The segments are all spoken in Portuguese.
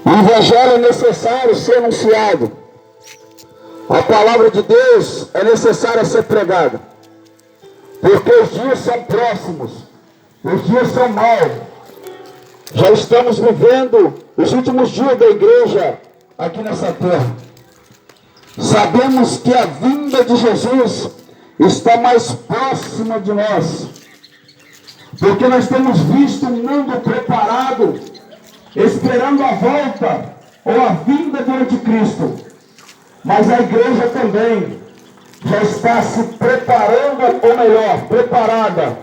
O Evangelho é necessário ser anunciado. A palavra de Deus é necessária ser pregada. Porque os dias são próximos. Os dias são maus. Já estamos vivendo os últimos dias da igreja aqui nessa terra. Sabemos que a vinda de Jesus está mais próxima de nós. Porque nós temos visto um mundo preparado, esperando a volta ou a vinda do anticristo. Mas a igreja também já está se preparando, ou melhor, preparada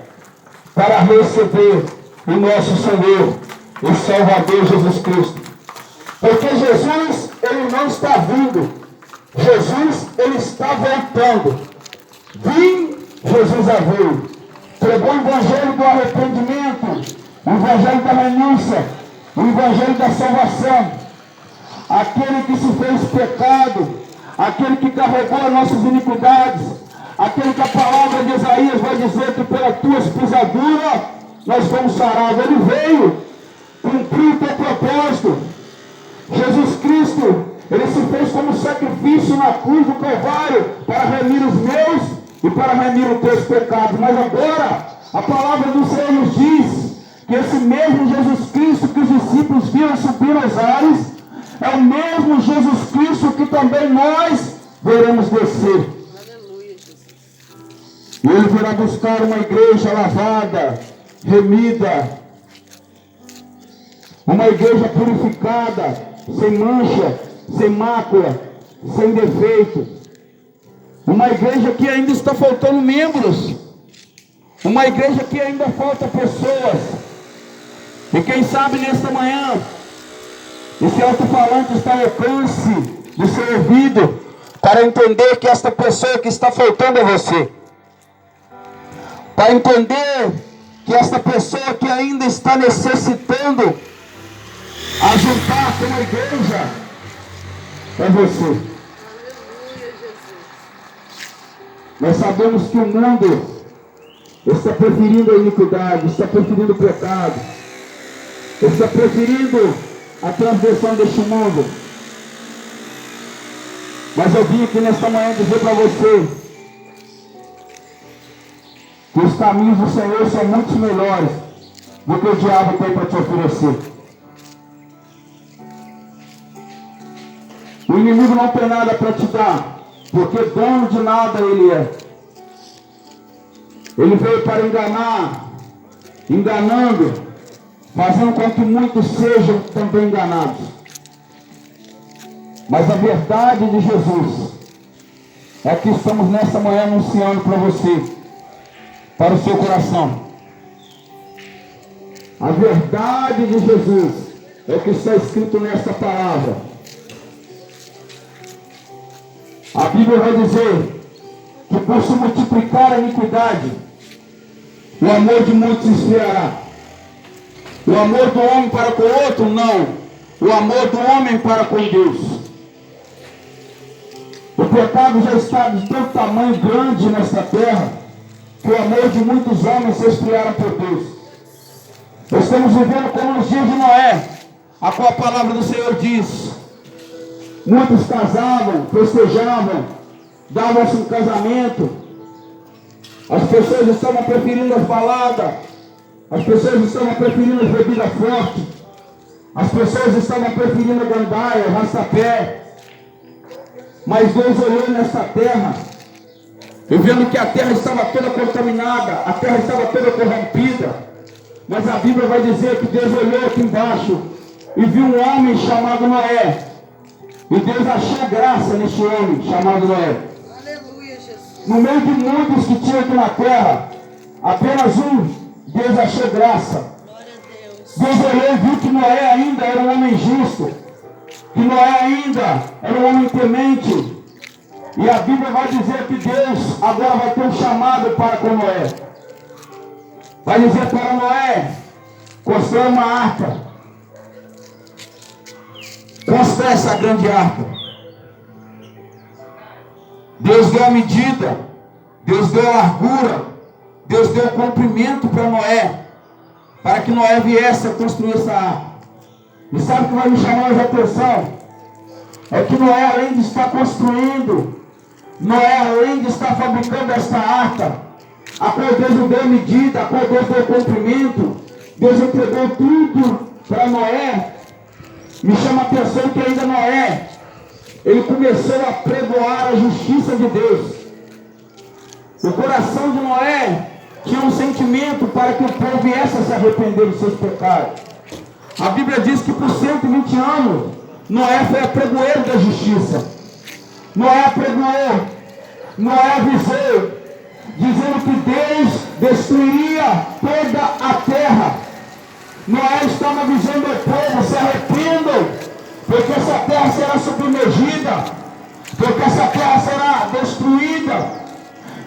para receber o nosso Senhor e Salvador Jesus Cristo. Porque Jesus, ele não está vindo. Jesus, ele está voltando. Vim, Jesus veio. Pregou o evangelho do arrependimento, o evangelho da renúncia, o evangelho da salvação. Aquele que se fez pecado, aquele que carregou as nossas iniquidades, aquele que a palavra de Isaías vai dizer que pelas tuas pisaduras nós fomos sarados. Ele veio cumprir o teu propósito. Jesus Cristo, ele se fez como sacrifício na cruz do Calvário para remir os meus e para remir os teus pecados. Mas agora a palavra do Senhor nos diz que esse mesmo Jesus Cristo que os discípulos viram subir aos ares é o mesmo Jesus Cristo que também nós veremos descer. Aleluia, Jesus. E ele virá buscar uma igreja lavada, remida, uma igreja purificada, sem mancha, sem mácula, sem defeito. Uma igreja que ainda está faltando membros. Uma igreja que ainda falta pessoas. E quem sabe nesta manhã, esse alto-falante está ao alcance do seu ouvido, para entender que esta pessoa que está faltando é você. Para entender que esta pessoa que ainda está necessitando ajuntar com a igreja é você. Aleluia, Jesus. Nós sabemos que o mundo está preferindo a iniquidade, está preferindo o pecado, está preferindo a transgressão deste mundo. Mas eu vim aqui nesta manhã dizer para você que os caminhos do Senhor são muito melhores do que o diabo tem para te oferecer. O inimigo não tem nada para te dar, porque dono de nada ele é. Ele veio para enganar, enganando, fazendo com que muitos sejam também enganados. Mas a verdade de Jesus é que estamos nessa manhã anunciando para você, para o seu coração. A verdade de Jesus é que está escrito nesta palavra. A Bíblia vai dizer que por se multiplicar a iniquidade, o amor de muitos se esfriará. O amor do homem para com o outro, não. O amor do homem para com Deus. O pecado já está de tanto tamanho grande nesta terra, que o amor de muitos homens se esfriaram por Deus. Estamos vivendo como nos dias de Noé, a qual a palavra do Senhor diz: muitos casavam, festejavam, davam-se um casamento. As pessoas estavam preferindo as baladas, as pessoas estavam preferindo as bebidas fortes, as pessoas estavam preferindo a gandaia, o rastapé. Mas Deus olhou nessa terra e vendo que a terra estava toda contaminada, a terra estava toda corrompida. Mas a Bíblia vai dizer que Deus olhou aqui embaixo e viu um homem chamado Noé. E Deus achou graça neste homem chamado Noé. Aleluia, Jesus. No meio de muitos que tinha aqui na terra, apenas um, Deus achou graça. Glória a Deus. Deus olhou e viu que Noé ainda era um homem justo, que Noé ainda era um homem temente. E a Bíblia vai dizer que Deus agora vai ter um chamado para com Noé. Vai dizer para Noé: constrói uma arca. Constrói essa grande arca. Deus deu a medida, Deus deu a largura, Deus deu o comprimento para Noé, para que Noé viesse a construir essa arca. E sabe o que vai me chamar mais a atenção? É que Noé, além de estar construindo, Noé, além de estar fabricando esta arca, a qual Deus não deu medida, a qual Deus deu cumprimento, Deus entregou tudo para Noé. Me chama a atenção que ainda Noé, ele começou a pregoar a justiça de Deus. O coração de Noé tinha um sentimento para que o povo viesse a se arrepender dos seus pecados. A Bíblia diz que por 120 anos, Noé foi apregoeiro da justiça. Noé apregoou, Noé avisou, dizendo que Deus destruiria toda a terra. Noé estava avisando ao povo: se arrependam, porque essa terra será submergida, porque essa terra será destruída.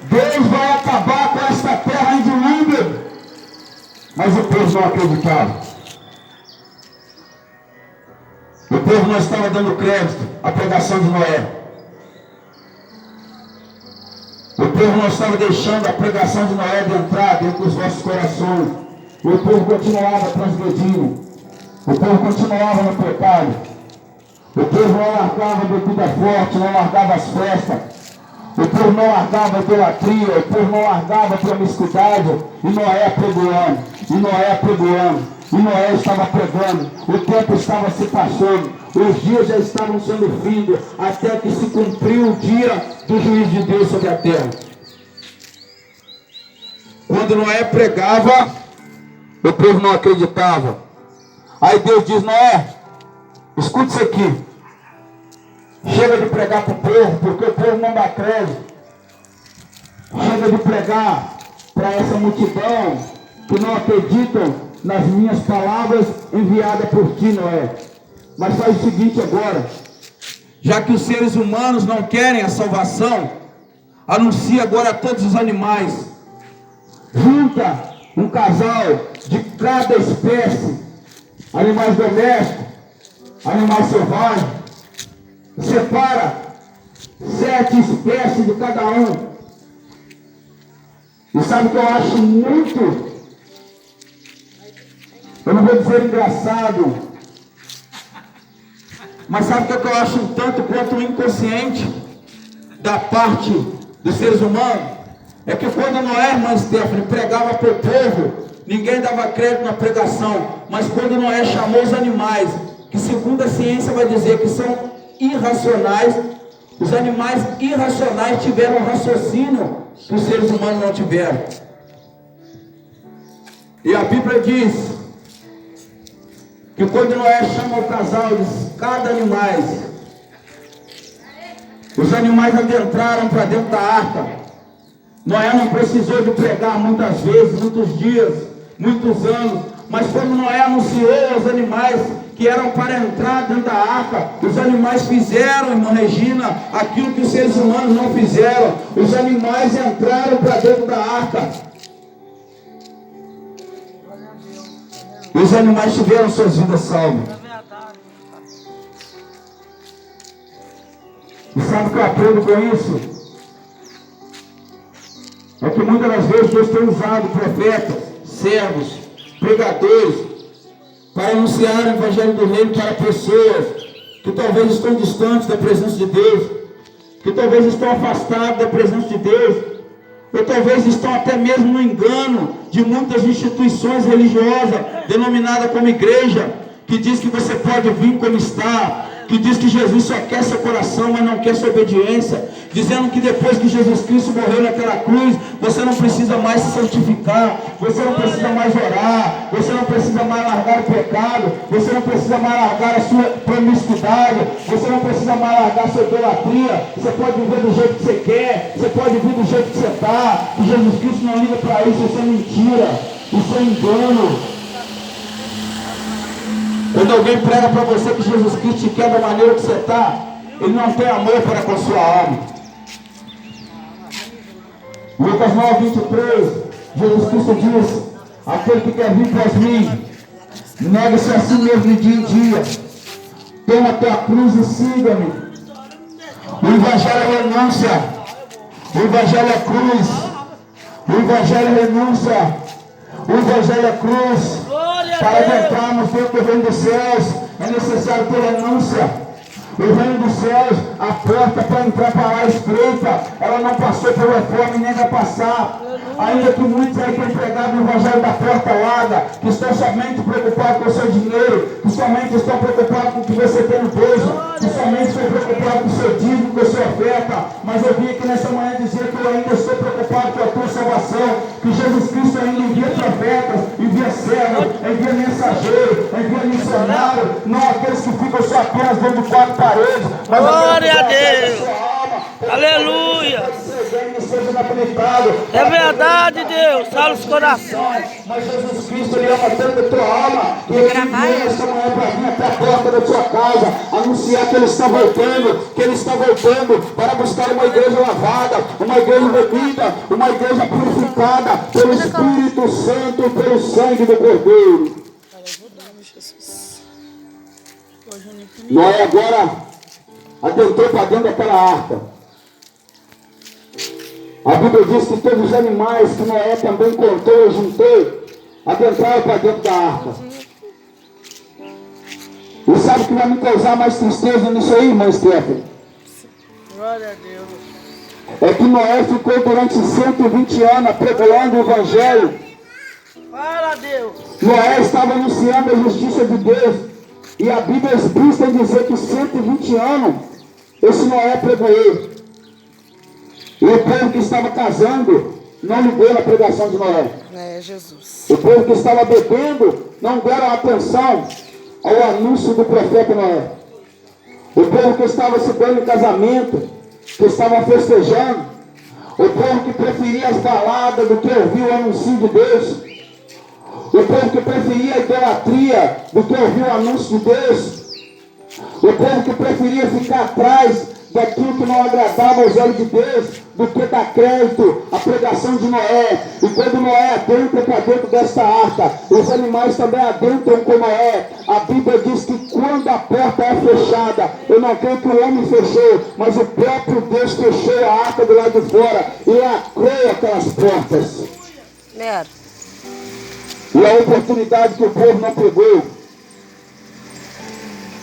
Deus vai acabar com esta terra em dilúvio. Mas o povo não acreditava. O povo não estava dando crédito à pregação de Noé. O povo não estava deixando a pregação de Noé entrar dentro dos nossos corações. O povo continuava transgredindo. O povo continuava no pecado. O povo não largava a bebida forte, não largava as festas. O povo não largava a idolatria. O povo não largava a promiscuidade. E Noé pregoando. E Noé pregoando. E Noé estava pregando. O tempo estava se passando. Os dias já estavam sendo findos, até que se cumpriu o dia do juízo de Deus sobre a terra. Quando Noé pregava, o povo não acreditava. Aí Deus diz: Noé, escute isso aqui. Chega de pregar para o povo, porque o povo não dá crédito. Chega de pregar para essa multidão que não acreditam nas minhas palavras enviadas por ti, Noé. Mas faz o seguinte agora: já que os seres humanos não querem a salvação, anuncia agora a todos os animais. Junta um casal de cada espécie, animais domésticos, animais selvagens. Separa 7 espécies de cada um. E sabe o que eu acho muito, eu não vou dizer engraçado, mas sabe o que eu acho um tanto quanto inconsciente da parte dos seres humanos? É que quando Noé, irmã Stephanie, pregava para o povo, ninguém dava crédito na pregação. Mas quando Noé chamou os animais, que segundo a ciência vai dizer que são irracionais, os animais irracionais tiveram um raciocínio que os seres humanos não tiveram. E a Bíblia diz que quando Noé chama o casal de cada animal, os animais adentraram para dentro da arca. Noé não precisou de pregar muitas vezes, muitos dias, muitos anos, mas quando Noé anunciou aos animais que eram para entrar dentro da arca, os animais fizeram, irmã Regina, aquilo que os seres humanos não fizeram. Os animais entraram para dentro da arca. Os animais tiveram suas vidas salvas. E sabe o que eu aprendo com isso? É que muitas das vezes Deus tem usado profetas, servos, pregadores, para anunciar o Evangelho do Reino para pessoas que talvez estão distantes da presença de Deus, que talvez estão afastadas da presença de Deus, ou talvez estão até mesmo no engano de muitas instituições religiosas, denominadas como igreja, que diz que você pode vir como está, que diz que Jesus só quer seu coração, mas não quer sua obediência, dizendo que depois que Jesus Cristo morreu naquela cruz, você não precisa mais se santificar, você não precisa mais orar, você não precisa mais largar o pecado, você não precisa mais largar a sua promiscuidade, você não precisa mais largar a sua idolatria, você pode viver do jeito que você quer, você pode viver do jeito que você está, e Jesus Cristo não liga para isso. Isso é mentira, isso é engano. Quando alguém prega para você que Jesus Cristo te quer da maneira que você está, ele não tem amor para com a sua alma. Lucas 9:23, Jesus Cristo diz: aquele que quer vir após mim, negue-se a si mesmo de dia em dia, toma a tua cruz e siga-me. O Evangelho é renúncia, o Evangelho é cruz, o Evangelho é renúncia, o Evangelho é cruz. Para adentrarmos dentro do reino dos céus, é necessário ter renúncia. O reino dos céus, a porta para entrar para lá estreita, ela não passou por reforma e nem vai passar. Ainda que muitos aí tenham pregado o evangelho da porta larga, que estão somente preocupados com o seu dinheiro, que somente estão preocupados com o que você tem no bolso, que somente estão preocupados com o seu dízimo, com a sua oferta. Mas eu vim aqui nessa manhã dizer que eu ainda estou preocupado com a tua salvação, que Jesus Cristo ainda envia profetas, envia servos, envia mensageiro, envia missionário, não aqueles que ficam só apenas dentro de quatro paredes, mas Glória a Deus. Aleluia. É verdade, Deus. Salva os corações. Mas Jesus Cristo, Ele ama tanto a tua alma que Ele veio esta manhã para vir até a porta da tua casa, anunciar que Ele está voltando, para buscar uma igreja lavada, uma igreja remida, uma igreja purificada pelo Espírito Santo e pelo sangue do Cordeiro. Noé agora adentrou para dentro daquela arca. A Bíblia diz que todos os animais que Noé também contou e juntou, adentraram para dentro da arca. E sabe o que vai me causar mais tristeza nisso aí, irmã Stephanie? Glória a Deus. É que Noé ficou durante 120 anos apregoando o Evangelho. Fala, Deus. Noé estava anunciando a justiça de Deus. E a Bíblia é explícita em dizer que 120 anos esse Noé pregou. E o povo que estava casando não ligou na pregação de Noé. É, Jesus. O povo que estava bebendo não deram atenção ao anúncio do profeta Noé. O povo que estava se dando em casamento, que estava festejando, o povo que preferia as baladas do que ouvir o anúncio de Deus, o povo que preferia a idolatria do que ouvir o anúncio de Deus, o povo que preferia ficar atrás daquilo que não agradava aos olhos de Deus, do que dar crédito à pregação de Noé. E quando Noé adentra para dentro desta arca, os animais também adentram com Noé. A Bíblia diz que quando a porta é fechada, eu não creio que o homem fechou, mas o próprio Deus fechou a arca do lado de fora e lacrou aquelas portas. Mero. E a oportunidade que o povo não pegou,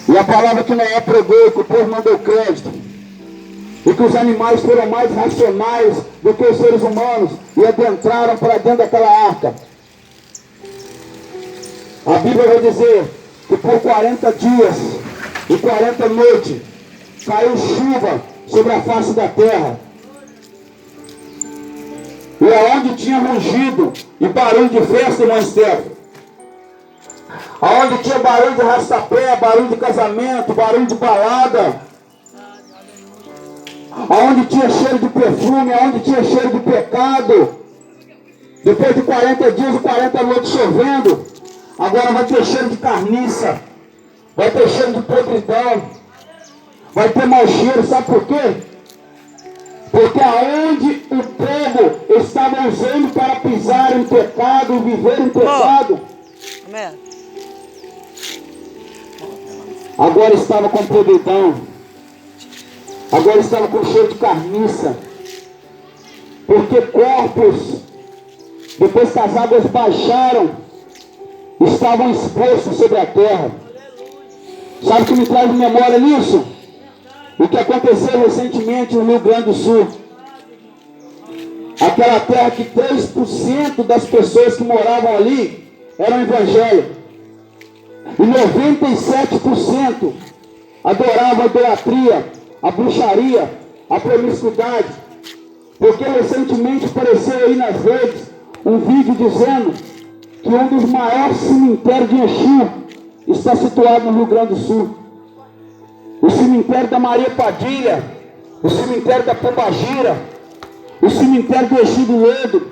e a palavra que Noé pregou, que o povo não deu crédito, e que os animais foram mais racionais do que os seres humanos e adentraram para dentro daquela arca. A Bíblia vai dizer que por 40 dias e 40 noites caiu chuva sobre a face da terra. E aonde tinha rugido e barulho de festa, irmã Esther, aonde tinha barulho de arrastapé, barulho de casamento, barulho de balada, aonde tinha cheiro de perfume, aonde tinha cheiro de pecado, depois de 40 dias e 40 noites chovendo, agora vai ter cheiro de carniça, vai ter cheiro de podridão, vai ter mau cheiro. Sabe por quê? Porque aonde o povo estava usando para pisar em pecado, viver em pecado, agora estava com podridão, agora estava com cheiro de carniça, porque corpos, depois que as águas baixaram, estavam expostos sobre a terra. Sabe o que me traz memória nisso? O que aconteceu recentemente no Rio Grande do Sul. Aquela terra que 3% das pessoas que moravam ali eram evangélicos. E 97% adoravam a idolatria, a bruxaria, a promiscuidade. Porque recentemente apareceu aí nas redes um vídeo dizendo que um dos maiores cemitérios de Exu está situado no Rio Grande do Sul. O cemitério da Maria Padilha, o cemitério da Pombagira, o cemitério do Exu do Lodo,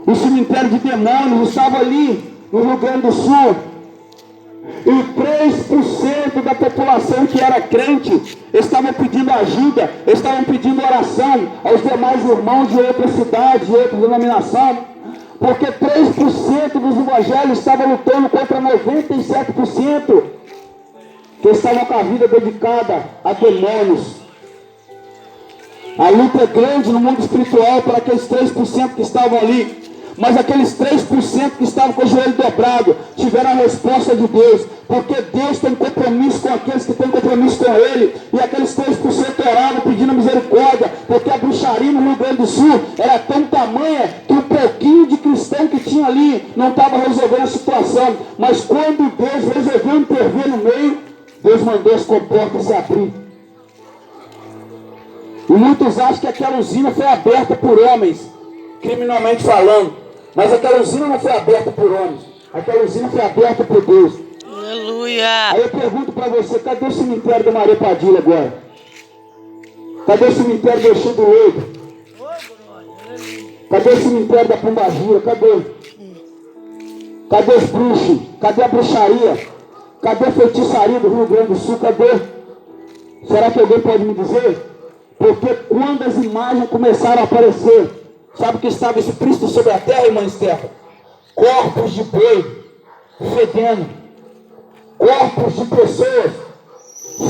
o cemitério de demônios estava ali no Rio Grande do Sul. E 3% da população que era crente estavam pedindo ajuda, estavam pedindo oração aos demais irmãos de outras cidades, de outra denominação, porque 3% dos evangélicos estavam lutando contra 97% que estavam com a vida dedicada a demônios. A luta é grande no mundo espiritual para aqueles 3% que estavam ali, Mas aqueles 3% que estavam com o joelho dobrado tiveram a resposta de Deus, porque Deus tem compromisso com aqueles que têm compromisso com Ele. E aqueles 3% oravam pedindo misericórdia, porque a bruxaria no Rio Grande do Sul era tão tamanha que o pouquinho de cristão que tinha ali não estava resolvendo a situação. Mas quando Deus resolveu intervir no meio, Deus mandou as comportas se abrir. E muitos acham que aquela usina foi aberta por homens, criminalmente falando. Mas aquela usina não foi aberta por homens. Aquela usina foi aberta por Deus. Aleluia. Aí eu pergunto para você, cadê o cemitério da Maria Padilha agora? Cadê o cemitério do Exu do Leito? Cadê o cemitério da Pombagira? Cadê? Cadê os bruxos? Cadê a bruxaria? Cadê a feitiçaria do Rio Grande do Sul? Cadê? Será que alguém pode me dizer? Porque quando as imagens começaram a aparecer, sabe que estava explícito sobre a terra, irmã Esther? Corpos de boi fedendo. Corpos de pessoas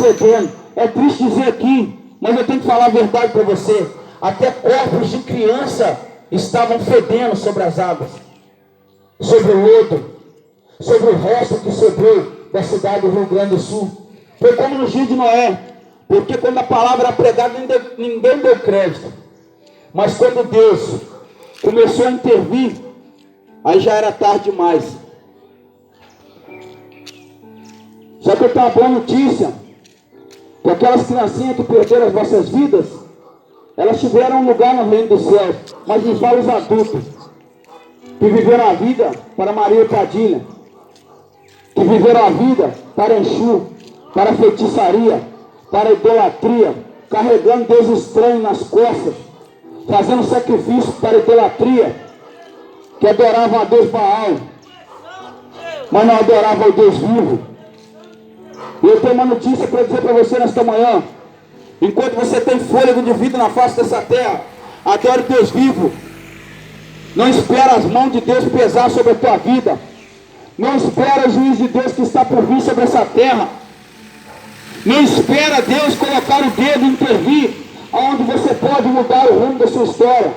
fedendo. É triste dizer aqui, mas eu tenho que falar a verdade para você. Até corpos de criança estavam fedendo sobre as águas, sobre o lodo, sobre o resto que sobrou da cidade do Rio Grande do Sul. Foi como no dia de Noé, porque quando a palavra era pregada, ninguém deu crédito. Mas quando Deus começou a intervir, aí já era tarde demais. Só que eu tenho uma boa notícia, que aquelas criancinhas que perderam as vossas vidas, elas tiveram um lugar no reino dos céus. Mas me fala os adultos, que viveram a vida para Maria Padilha, que viveram a vida para Exu, para feitiçaria, para idolatria, carregando Deus estranho nas costas, fazendo sacrifício para idolatria, que adoravam a Deus Baal, mas não adoravam o Deus vivo. E eu tenho uma notícia para dizer para você nesta manhã: enquanto você tem fôlego de vida na face dessa terra, adore Deus vivo. Não espera as mãos de Deus pesar sobre a tua vida. Não espera o juiz de Deus que está por vir sobre essa terra. Não espera Deus colocar o dedo e intervir, onde você pode mudar o rumo da sua história.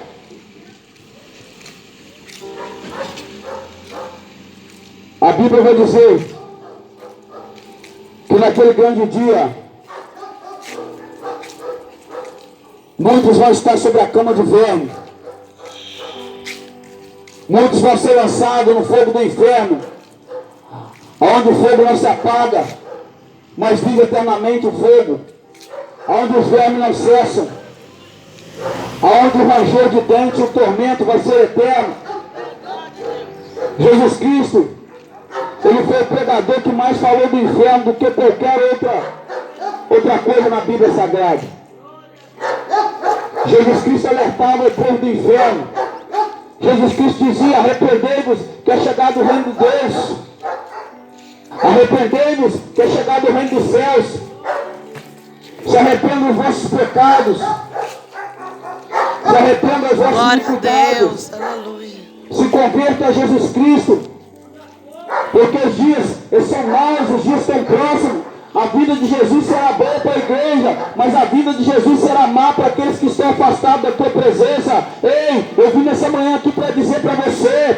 A Bíblia vai dizer que naquele grande dia, muitos vão estar sobre a cama de verme. Muitos vão ser lançados no fogo do inferno, onde o fogo não se apaga, mas vive eternamente o fogo, onde os vermes não cessam, onde o ranger de dente e o tormento vai ser eterno. Jesus Cristo, Ele foi o pregador que mais falou do inferno do que qualquer outra coisa na Bíblia Sagrada. Jesus Cristo alertava o povo do inferno. Jesus Cristo dizia: arrependei-vos, que é chegado o reino de Deus. Arrependei-vos, que é chegado o reino dos céus. Se arrependam dos vossos pecados. Se arrependam das vossas Glória a iniquidades. Deus. Aleluia. Se convertam a Jesus Cristo. Porque os dias são maus, os dias estão próximos. A vida de Jesus será boa para a igreja, mas a vida de Jesus será má para aqueles que estão afastados da tua presença. Ei, eu vim nessa manhã aqui para dizer para você,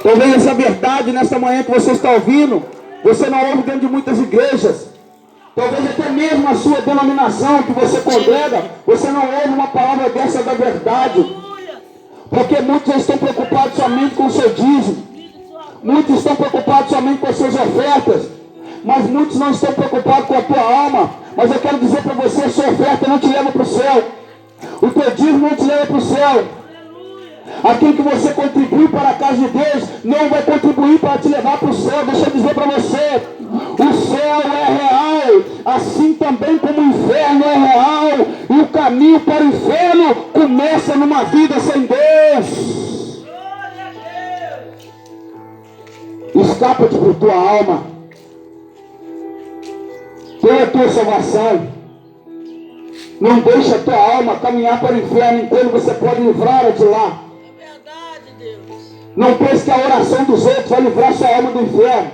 talvez essa verdade nessa manhã que você está ouvindo, você não ouve dentro de muitas igrejas. Talvez até mesmo a sua denominação que você congrega, você não ouve uma palavra dessa da verdade. Porque muitos estão preocupados somente com o seu dízimo. Muitos estão preocupados somente com as suas ofertas. Mas muitos não estão preocupados com a tua alma. Mas eu quero dizer para você, a sua oferta não te leva para o céu. O teu dízimo não te leva para o céu. Aquilo que você contribui para a casa de Deus não vai contribuir para te levar para o céu. Deixa eu dizer para você, o céu é real, assim também como o inferno é real. E o caminho para o inferno começa numa vida sem Deus. Escapa-te por tua alma. Tenha a tua salvação. Não deixe a tua alma caminhar para o inferno enquanto você pode livrar-a de lá. É verdade, Deus. Não pense que a oração dos outros vai livrar sua alma do inferno.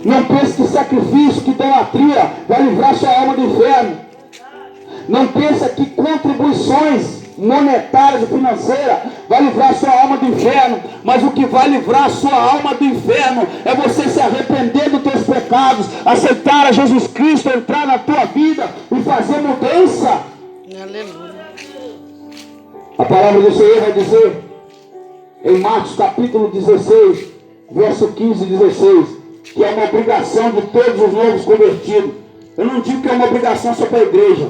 Não pense que sacrifício, que idolatria vai livrar sua alma do inferno. Não pense que contribuições monetárias e financeiras vai livrar a sua alma do inferno, mas o que vai livrar a sua alma do inferno é você se arrepender dos teus pecados, aceitar a Jesus Cristo, entrar na tua vida e fazer mudança. Aleluia. A palavra do Senhor vai dizer em Marcos capítulo 16, verso 15 e 16, que é uma obrigação de todos os novos convertidos. Eu não digo que é uma obrigação só para a igreja,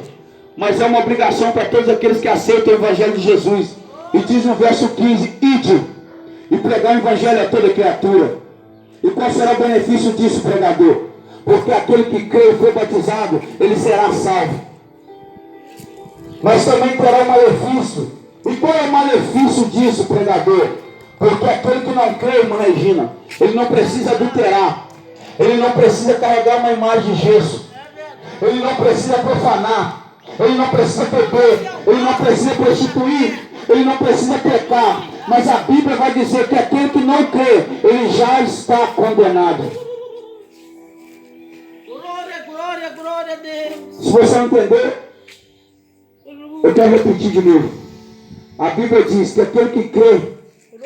mas é uma obrigação para todos aqueles que aceitam o Evangelho de Jesus. E diz no verso 15, ide e pregar o Evangelho a toda criatura. E qual será o benefício disso, pregador? Porque aquele que crê e foi batizado, ele será salvo. Mas também terá um malefício. E qual é o malefício disso, pregador? Porque aquele que não crê, irmã Regina, ele não precisa adulterar, ele não precisa carregar uma imagem de gesso, ele não precisa profanar, ele não precisa beber, ele não precisa prostituir, ele não precisa pecar. Mas a Bíblia vai dizer que aquele que não crê, ele já está condenado. Glória, glória, glória a Deus. Se você não entender, eu quero repetir de novo. A Bíblia diz que aquele que crê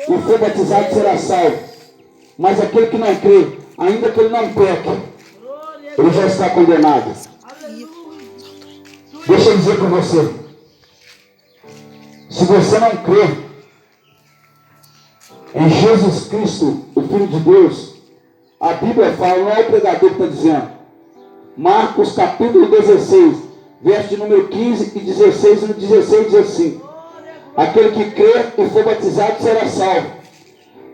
e for batizado será salvo. Mas aquele que não crê, ainda que ele não peque, ele já está condenado. Deixa eu dizer para você. Se você não crê em Jesus Cristo, o Filho de Deus, a Bíblia fala, não é o pregador que está dizendo. Marcos capítulo 16, verso de número 15 e 16, no 16 diz assim: aquele que crê e for batizado será salvo,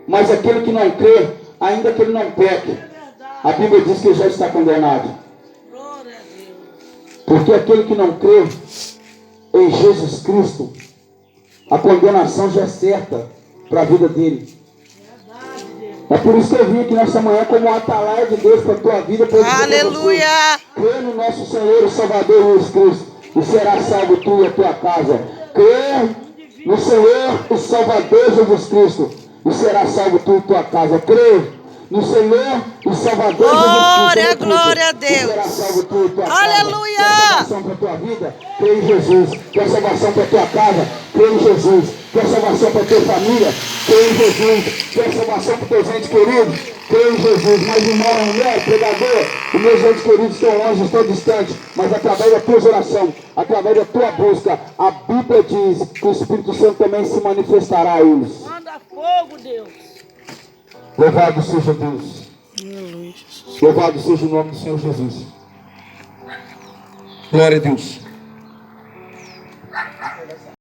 mas aquele que não crê, ainda que ele não peque, a Bíblia diz que ele já está condenado. Glória a Deus. Porque aquele que não crê em Jesus Cristo, a condenação já é certa para a vida dele. É por isso que eu vim aqui nesta manhã como um atalaia de Deus para a tua vida. Aleluia. Crê no nosso Senhor e Salvador Jesus Cristo e será salvo tu e a tua casa. Crê no Senhor e Salvador Jesus Cristo e será salvo tu e tua casa. Crê no Senhor e Salvador Glória, Jesus Cristo. glória a E será Deus. salvo tu e tua Aleluia. casa. Quer salvação para a tua vida? Crê em Jesus. Quer salvação para a tua casa? Crê em Jesus. Quer salvação para a tua família? Crê em Jesus. Quer salvação para os teus entes queridos? Crê em Jesus. Mas irmão, mulher, pregador, os meus entes queridos estão longe, estão distantes, mas através da tua oração, através da tua busca, a Bíblia diz que o Espírito Santo também se manifestará a eles. Manda fogo, Deus. Louvado seja Deus. Aleluia. Louvado seja o nome do Senhor Jesus. Glória a Deus.